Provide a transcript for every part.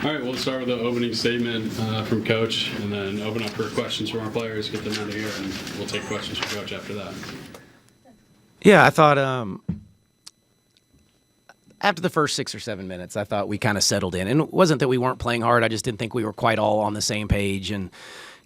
All right, we'll start with the opening statement from Coach, and then open up for questions from our players, get them out of here, and we'll take questions from Coach after that. Yeah, I thought after the first 6 or 7 minutes, I thought we kind of settled in. And it wasn't that we weren't playing hard. I just didn't think we were quite all on the same page and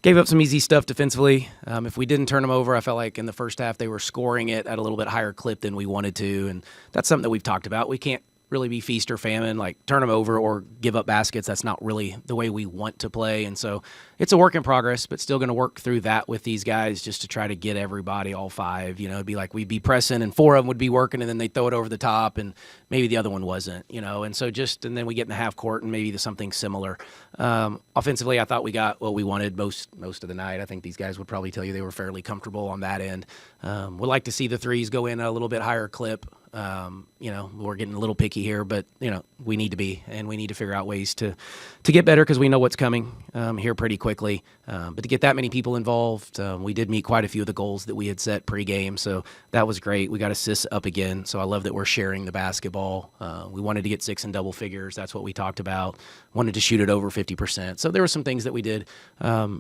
gave up some easy stuff defensively. If we didn't turn them over, I felt like in the first half they were scoring it at a little bit higher clip than we wanted to. And that's something that we've talked about. We can't really be feast or famine, like turn them over or give up baskets. That's not really the way we want to play. And so it's a work in progress, but still going to work through that with these guys just to try to get everybody, all five. You know, it'd be like we'd be pressing and 4 of them would be working and then they'd throw it over the top and maybe the other one wasn't, you know. And so and then we get in the half court and maybe something similar. Offensively, I thought we got what we wanted most of the night. I think these guys would probably tell you they were fairly comfortable on that end. We'd like to see the threes go in at a little bit higher clip. You know, we're getting a little picky here, but, you know, we need to be, and we need to figure out ways to get better because we know what's coming here pretty quickly. But to get that many people involved, we did meet quite a few of the goals that we had set pregame, so that was great. We got assists up again, so I love that we're sharing the basketball. We wanted to get 6 in double figures. That's what we talked about. Wanted to shoot it over 50%. So there were some things that we did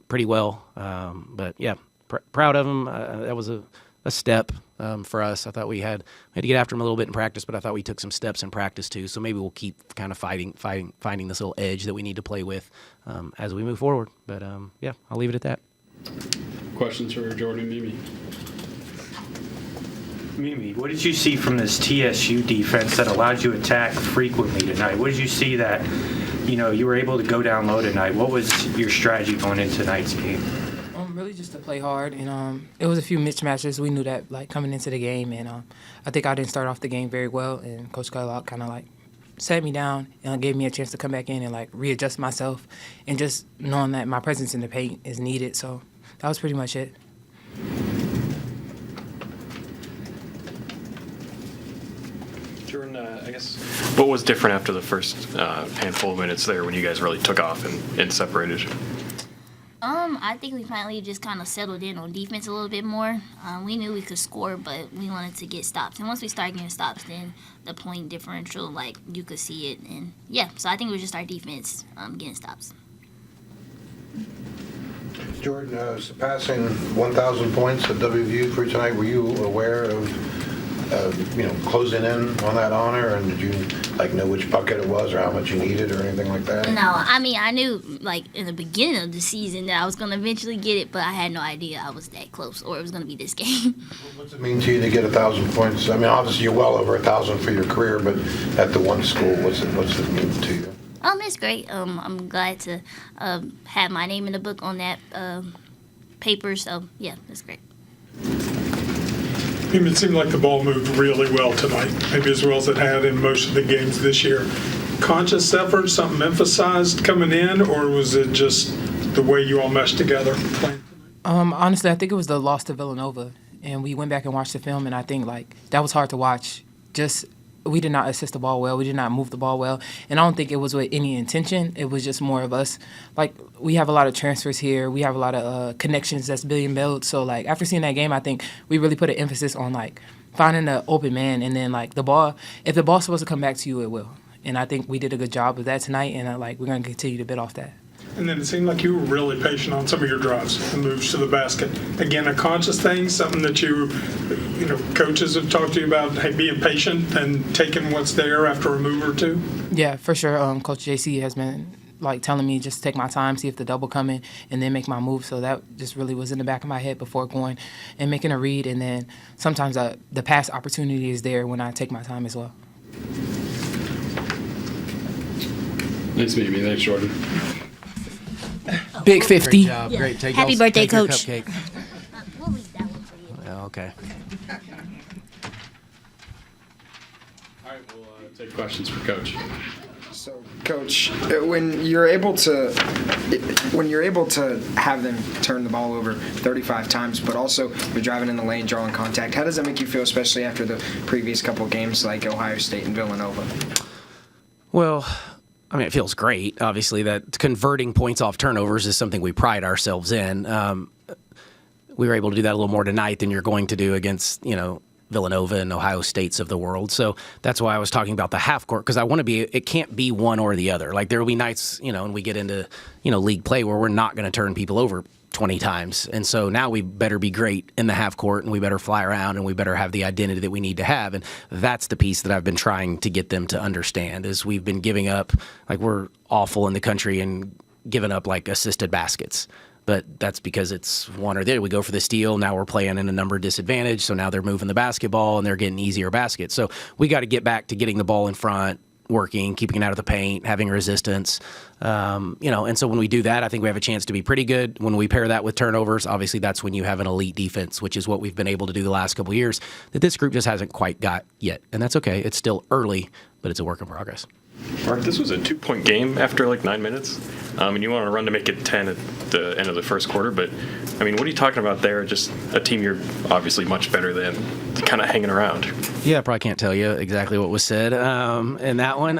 pretty well. But, yeah, proud of them. That was a step for us. I thought we had to get after them a little bit in practice, but I thought we took some steps in practice too. So maybe we'll keep kind of finding this little edge that we need to play with as we move forward. But yeah, I'll leave it at that. Questions for Jordan and Mimi? Mimi, what did you see from this TSU defense that allowed you to attack frequently tonight? What did you see that, you know, you were able to go down low tonight? What was your strategy going into tonight's game? Really just to play hard, and it was a few mismatches. We knew that, like, coming into the game, and I think I didn't start off the game very well, and Coach Skylock kind of, like, sat me down and gave me a chance to come back in and, like, readjust myself, and just knowing that my presence in the paint is needed. So that was pretty much it. Jordan, I guess, what was different after the first handful of minutes there when you guys really took off and separated? I think we finally just kind of settled in on defense a little bit more. We knew we could score, but we wanted to get stops. And once we started getting stops, then the point differential, like, you could see it. And, yeah, so I think it was just our defense getting stops. Jordan, surpassing 1,000 points at WVU for tonight, were you aware of closing in on that honor, and did you know which bucket it was or how much you needed or anything like that? No, I mean, I knew in the beginning of the season that I was going to eventually get it, but I had no idea I was that close or it was going to be this game. What's it mean to you to get 1,000 points? I mean, obviously you're well over 1,000 for your career, but at the one school, what's it mean to you? It's great. I'm glad to have my name in the book on that paper, so yeah, that's great. It seemed like the ball moved really well tonight, maybe as well as it had in most of the games this year. Conscious effort, something emphasized coming in, or was it just the way you all meshed together? Honestly, I think it was the loss to Villanova, and we went back and watched the film, and I think that was hard to watch. We did not assist the ball well. We did not move the ball well. And I don't think it was with any intention. It was just more of us. We have a lot of transfers here. We have a lot of connections that's being built. So, after seeing that game, I think we really put an emphasis on, finding the open man. And then, the ball, if the ball's supposed to come back to you, it will. And I think we did a good job of that tonight. And, we're going to continue to build off that. And then it seemed like you were really patient on some of your drives and moves to the basket. Again, a conscious thing, something that coaches have talked to you about, being patient and taking what's there after a move or two? Yeah, for sure. Coach JC has been, telling me just take my time, see if the double coming, and then make my move. So that just really was in the back of my head before going and making a read. And then sometimes the pass opportunity is there when I take my time as well. Nice meeting you. Thanks, Jordan. Big 50. Great job. Yeah. Great. Happy birthday, take your Coach. Cupcake. We'll leave that one for you. Oh, okay. All right, we'll take questions for Coach. So, Coach, when you're able to have them turn the ball over 35 times, but also you're driving in the lane, drawing contact, how does that make you feel, especially after the previous couple of games like Ohio State and Villanova? Well, I mean, it feels great. Obviously, that converting points off turnovers is something we pride ourselves in. We were able to do that a little more tonight than you're going to do against, Villanova and Ohio States of the world. So that's why I was talking about the half court, because I want to be, it can't be one or the other. Like there will be nights, and we get into, league play where we're not going to turn people over 20 times. And so now we better be great in the half court, and we better fly around, and we better have the identity that we need to have. And that's the piece that I've been trying to get them to understand is we've been giving up, like we're awful in the country and giving up like assisted baskets. But that's because it's one or the other. We go for the steal. Now we're playing in a number disadvantage. So now they're moving the basketball and they're getting easier baskets. So we got to get back to getting the ball in front, working, keeping it out of the paint, having resistance. And so when we do that, I think we have a chance to be pretty good. When we pair that with turnovers, obviously that's when you have an elite defense, which is what we've been able to do the last couple of years that this group just hasn't quite got yet. And that's okay. It's still early, but it's a work in progress. Mark, this was a 2-point game after like 9 minutes, and you wanted to run to make it 10 at the end of the first quarter. But, what are you talking about there? Just a team you're obviously much better than, kind of hanging around. Yeah, I probably can't tell you exactly what was said in that one.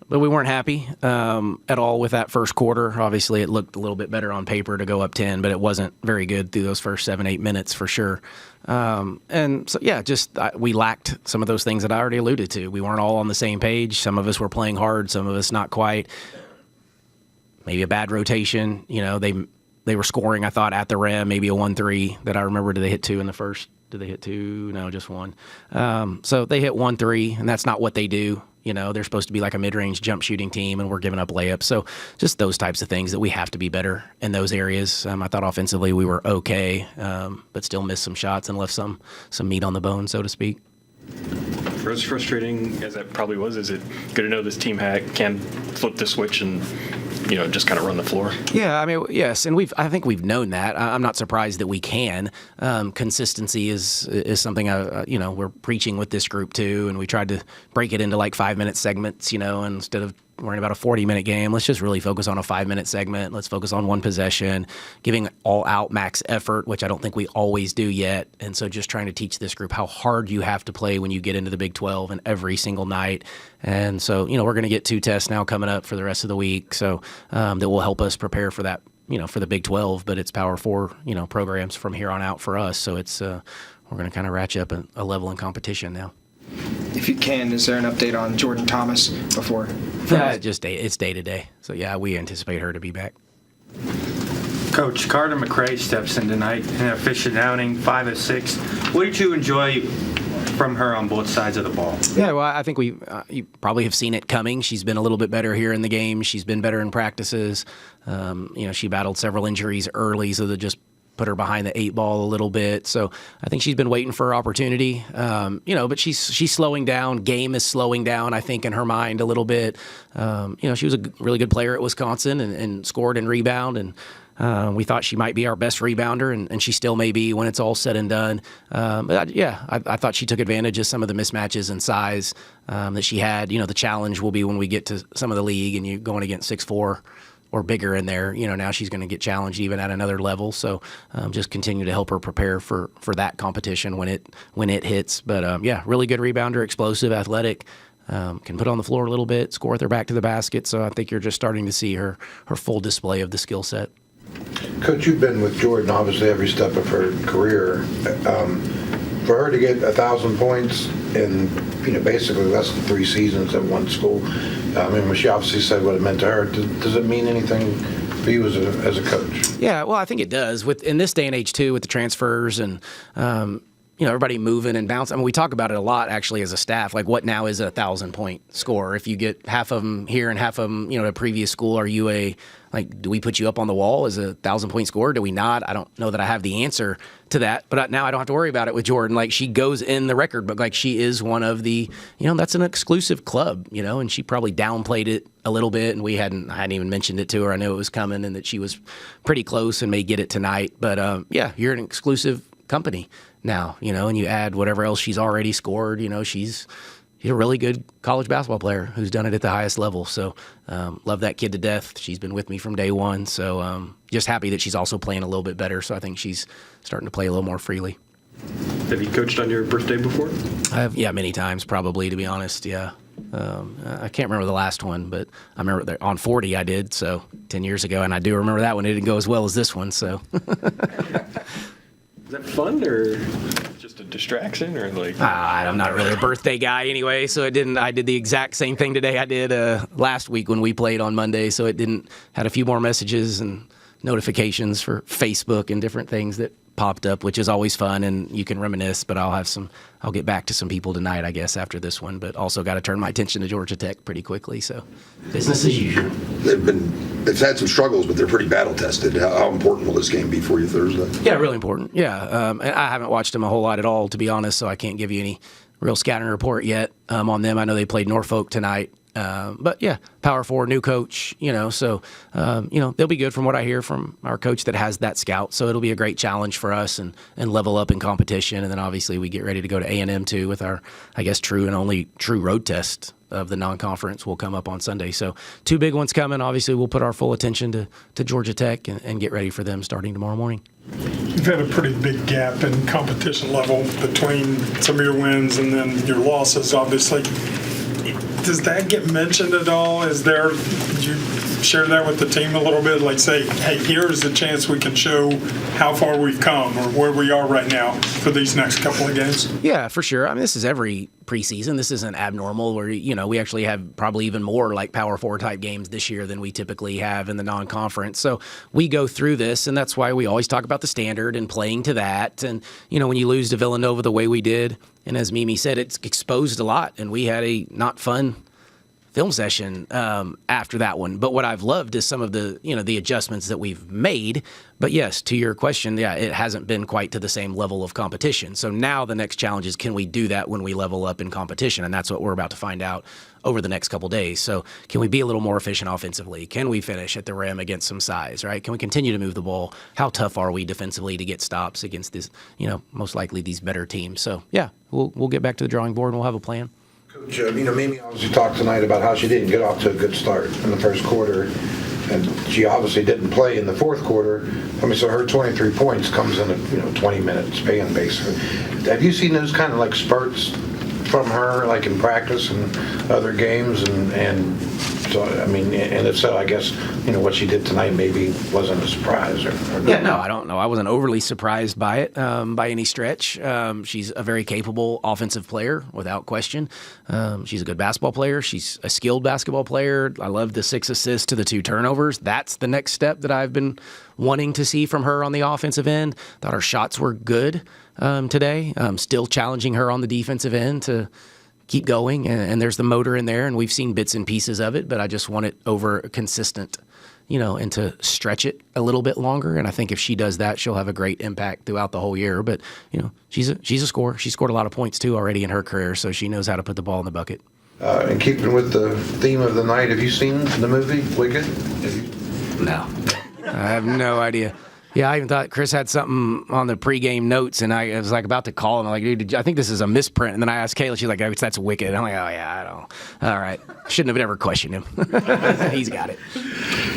But we weren't happy at all with that first quarter. Obviously, it looked a little bit better on paper to go up 10, but it wasn't very good through those first 7-8 minutes for sure. And so, yeah, we lacked some of those things that I already alluded to. We weren't all on the same page. Some of us were playing hard, some of us not quite. Maybe a bad rotation. They were scoring, I thought, at the rim, maybe a 1-3 that I remember. Did they hit 2 in the first? Did they hit 2? No, just 1. So they hit 1-3, and that's not what they do. They're supposed to be like a mid-range jump shooting team, and we're giving up layups. So just those types of things that we have to be better in those areas. I thought offensively we were okay, but still missed some shots and left some meat on the bone, so to speak. For as frustrating as that probably was, is it good to know this team can flip the switch and just kind of run the floor? Yeah, yes, and I think we've known that. I'm not surprised that we can. Consistency is something we're preaching with this group too, and we tried to break it into like 5-minute segments. Instead of worrying about a 40-minute game, let's just really focus on a 5-minute segment. Let's focus on one possession, giving all-out max effort, which I don't think we always do yet. And so just trying to teach this group how hard you have to play when you get into the Big 12 and every single night. And so, we're going to get 2 tests now coming up for the rest of the week, so that will help us prepare for that, for the Big 12, but it's Power 4, programs from here on out for us. So it's we're going to kind of ratchet up a level in competition now. If you can, is there an update on Jordan Thomas before? It's day to day. So yeah, we anticipate her to be back. Coach, Carter McRae steps in tonight in an efficient outing, 5 of 6. What did you enjoy from her on both sides of the ball? Yeah, well, I think you probably have seen it coming. She's been a little bit better here in the game. She's been better in practices. She battled several injuries early, so that just put her behind the 8 ball a little bit. So I think she's been waiting for her opportunity. But she's slowing down. Game is slowing down, I think, in her mind a little bit. She was a really good player at Wisconsin and scored and rebound, and we thought she might be our best rebounder, and she still may be when it's all said and done. I thought she took advantage of some of the mismatches in size that she had. The challenge will be when we get to some of the league and you're going against 6'4", or bigger in there. Now she's going to get challenged even at another level. So just continue to help her prepare for that competition when it hits. But really good rebounder, explosive, athletic, can put on the floor a little bit, score with her back to the basket. So I think you're just starting to see her full display of the skill set. Coach, you've been with Jordan obviously every step of her career. For her to get 1,000 points in basically less than 3 seasons at one school, when she obviously said what it meant to her, does it mean anything for you as a coach? Yeah, well, I think it does. In this day and age too, with the transfers and everybody moving and bouncing. We talk about it a lot actually as a staff. Like, what now is a 1,000-point score? If you get half of them here and half of them, at a previous school, are you do we put you up on the wall as a 1,000-point scorer? Do we not? I don't know that I have the answer to that, but now I don't have to worry about it with Jordan. Like, she goes in the record book. Like, she is one of the, that's an exclusive club, and she probably downplayed it a little bit, and I hadn't even mentioned it to her. I knew it was coming and that she was pretty close and may get it tonight. But you're an exclusive company now, and you add whatever else she's already scored. She's a really good college basketball player who's done it at the highest level. So love that kid to death. She's been with me from day one. So just happy that she's also playing a little bit better. So I think she's starting to play a little more freely. Have you coached on your birthday before? Many times probably, to be honest. Yeah. I can't remember the last one, but I remember on 40 I did, so 10 years ago, and I do remember that one. It didn't go as well as this one, so. that fun or just a distraction or like? I'm not really a birthday guy anyway, so it didn't. I did the exact same thing today I did last week when we played on Monday, so it didn't. Had a few more messages and notifications for Facebook and different things that popped up, which is always fun, and you can reminisce. But I'll get back to some people tonight, I guess, after this one. But also got to turn my attention to Georgia Tech pretty quickly. So business as usual. They've had some struggles, but they're pretty battle tested. How important will this game be for you Thursday? Yeah, really important. Yeah, and I haven't watched them a whole lot at all, to be honest. So I can't give you any real scouting report yet on them. I know they played Norfolk tonight. But yeah, Power 4, new coach, so, they'll be good from what I hear from our coach that has that scout. So it'll be a great challenge for us and level up in competition. And then obviously we get ready to go to A&M too with our, I guess, true and only true road test of the non-conference will come up on Sunday. So 2 big ones coming. Obviously we'll put our full attention to Georgia Tech and get ready for them starting tomorrow morning. You've had a pretty big gap in competition level between some of your wins and then your losses, obviously. Does that get mentioned at all? Did you share that with the team a little bit? Like say, hey, here's a chance we can show how far we've come or where we are right now for these next couple of games? Yeah, for sure. I mean, this is every preseason. This isn't abnormal where, we actually have probably even more like Power 4 type games this year than we typically have in the non-conference. So we go through this, and that's why we always talk about the standard and playing to that. And, when you lose to Villanova the way we did, and as Mimi said, it's exposed a lot, and we had a not fun film session after that one. But what I've loved is some of the, the adjustments that we've made. But yes, to your question, yeah, it hasn't been quite to the same level of competition. So now the next challenge is, can we do that when we level up in competition? And that's what we're about to find out over the next couple days. So can we be a little more efficient offensively? Can we finish at the rim against some size, right? Can we continue to move the ball? How tough are we defensively to get stops against this, most likely these better teams? So yeah, we'll get back to the drawing board and we'll have a plan. Coach, Mimi obviously talked tonight about how she didn't get off to a good start in the first quarter, and she obviously didn't play in the fourth quarter. So her 23 points comes in a 20-minute span, basically. Have you seen those kind of like spurts from her, like in practice and other games? And so, and if so, I guess, what she did tonight maybe wasn't a surprise. Or yeah, no, I don't know. I wasn't overly surprised by it by any stretch. She's a very capable offensive player, without question. She's a good basketball player. She's a skilled basketball player. I love the 6 assists to the 2 turnovers. That's the next step that I've been wanting to see from her on the offensive end. Thought her shots were good today. Still challenging her on the defensive end to keep going, and there's the motor in there, and we've seen bits and pieces of it, but I just want it over consistent, and to stretch it a little bit longer. And I think if she does that, she'll have a great impact throughout the whole year. But, she's a scorer. She scored a lot of points, too, already in her career, so she knows how to put the ball in the bucket. And keeping with the theme of the night, have you seen the movie Wicked? No. I have no idea. Yeah, I even thought Chris had something on the pregame notes, and I was like about to call him. I'm like, dude, I think this is a misprint. And then I asked Kayla, she's like, oh, that's Wicked. I'm like, oh, yeah, I don't. All right. Shouldn't have ever questioned him. He's got it.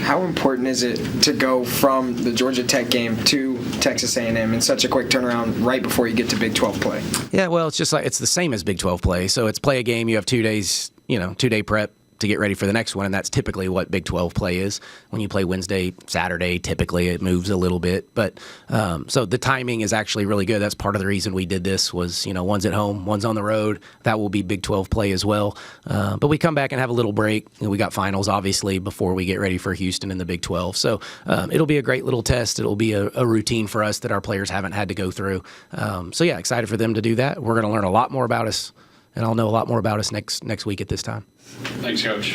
How important is it to go from the Georgia Tech game to Texas A&M in such a quick turnaround right before you get to Big 12 play? Yeah, well, it's just like it's the same as Big 12 play. So it's play a game, you have 2 days, 2-day prep to get ready for the next one, and that's typically what Big 12 play is. When you play Wednesday, Saturday, typically it moves a little bit. But so the timing is actually really good. That's part of the reason we did this was, one's at home, one's on the road. That will be Big 12 play as well. But we come back and have a little break. We got finals, obviously, before we get ready for Houston in the Big 12. So it'll be a great little test. It'll be a routine for us that our players haven't had to go through. So, yeah, excited for them to do that. We're going to learn a lot more about us, and I'll know a lot more about us next week at this time. Thanks, Coach.